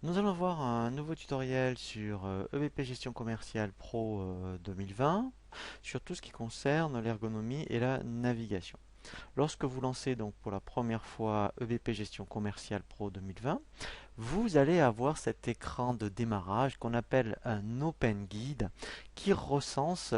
Nous allons voir un nouveau tutoriel sur EVP Gestion Commerciale Pro 2020 sur tout ce qui concerne l'ergonomie et la navigation. Lorsque vous lancez donc pour la première fois EVP Gestion Commerciale Pro 2020, vous allez avoir cet écran de démarrage qu'on appelle un Open Guide qui recense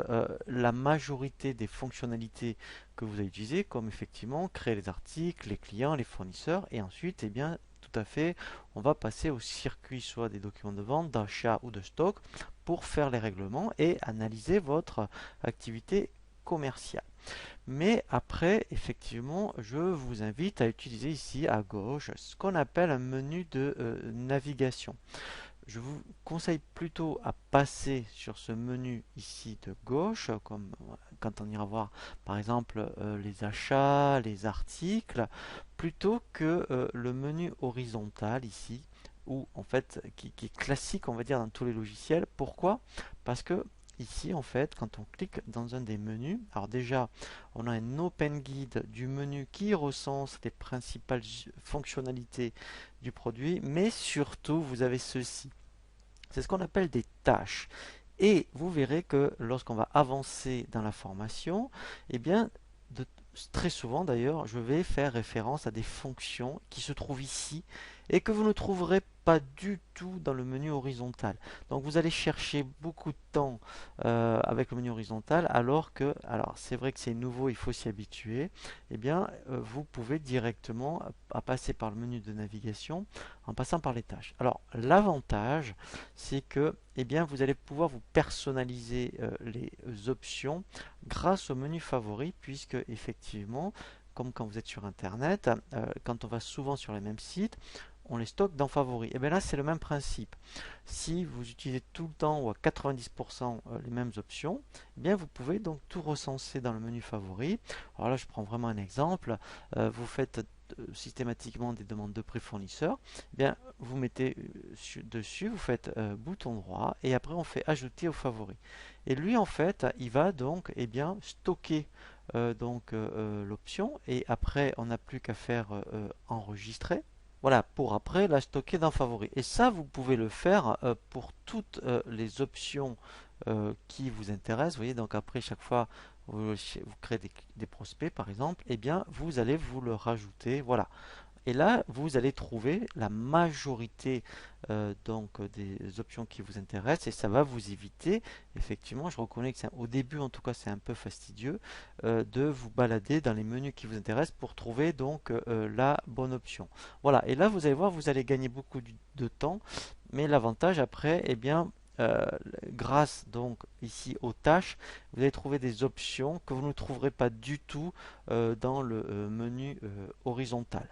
la majorité des fonctionnalités que vous avez utilisées, comme effectivement créer les articles, les clients, les fournisseurs, et ensuite, eh bien, tout à fait, on va passer au circuit soit des documents de vente, d'achat ou de stock pour faire les règlements et analyser votre activité commerciale. Mais après, effectivement, je vous invite à utiliser ici à gauche ce qu'on appelle un menu de navigation. Je vous conseille plutôt à passer sur ce menu ici de gauche, comme quand on ira voir par exemple les achats, les articles, plutôt que le menu horizontal ici, où en fait qui est classique on va dire dans tous les logiciels. Pourquoi? Parce que ici en fait quand on clique dans un des menus, alors déjà on a un open guide du menu qui recense les principales fonctionnalités du produit, mais surtout vous avez ceci. C'est ce qu'on appelle des tâches. Et vous verrez que lorsqu'on va avancer dans la formation, eh bien, de- très souvent d'ailleurs, je vais faire référence à des fonctions qui se trouvent ici et que vous ne trouverez pas du tout dans le menu horizontal. Donc vous allez chercher beaucoup de temps avec le menu horizontal alors c'est vrai que c'est nouveau, il faut s'y habituer, eh bien vous pouvez directement à passer par le menu de navigation en passant par les tâches. Alors l'avantage, c'est que eh bien, vous allez pouvoir vous personnaliser les options grâce au menu favori, puisque effectivement, comme quand vous êtes sur Internet, quand on va souvent sur les mêmes sites, on les stocke dans favoris. Et bien là, c'est le même principe. Si vous utilisez tout le temps ou à 90% les mêmes options, eh bien vous pouvez donc tout recenser dans le menu favori. Alors là, je prends vraiment un exemple. Vous faites systématiquement des demandes de prix fournisseurs. Eh bien, vous mettez dessus, vous faites bouton droit et après on fait ajouter aux favoris. Et lui, en fait, il va donc eh bien, stocker l'option et après on n'a plus qu'à faire enregistrer. Voilà, pour après la stocker dans Favoris. Et ça, vous pouvez le faire pour toutes les options qui vous intéressent. Vous voyez, donc après, chaque fois vous créez des prospects, par exemple, eh bien, vous allez vous le rajouter. Voilà. Et là, vous allez trouver la majorité des options qui vous intéressent et ça va vous éviter, effectivement, je reconnais que au début en tout cas c'est un peu fastidieux de vous balader dans les menus qui vous intéressent pour trouver donc la bonne option. Voilà, et là vous allez voir, vous allez gagner beaucoup de temps, mais l'avantage après, eh bien, euh, grâce donc ici aux tâches, vous allez trouver des options que vous ne trouverez pas du tout dans le menu horizontal.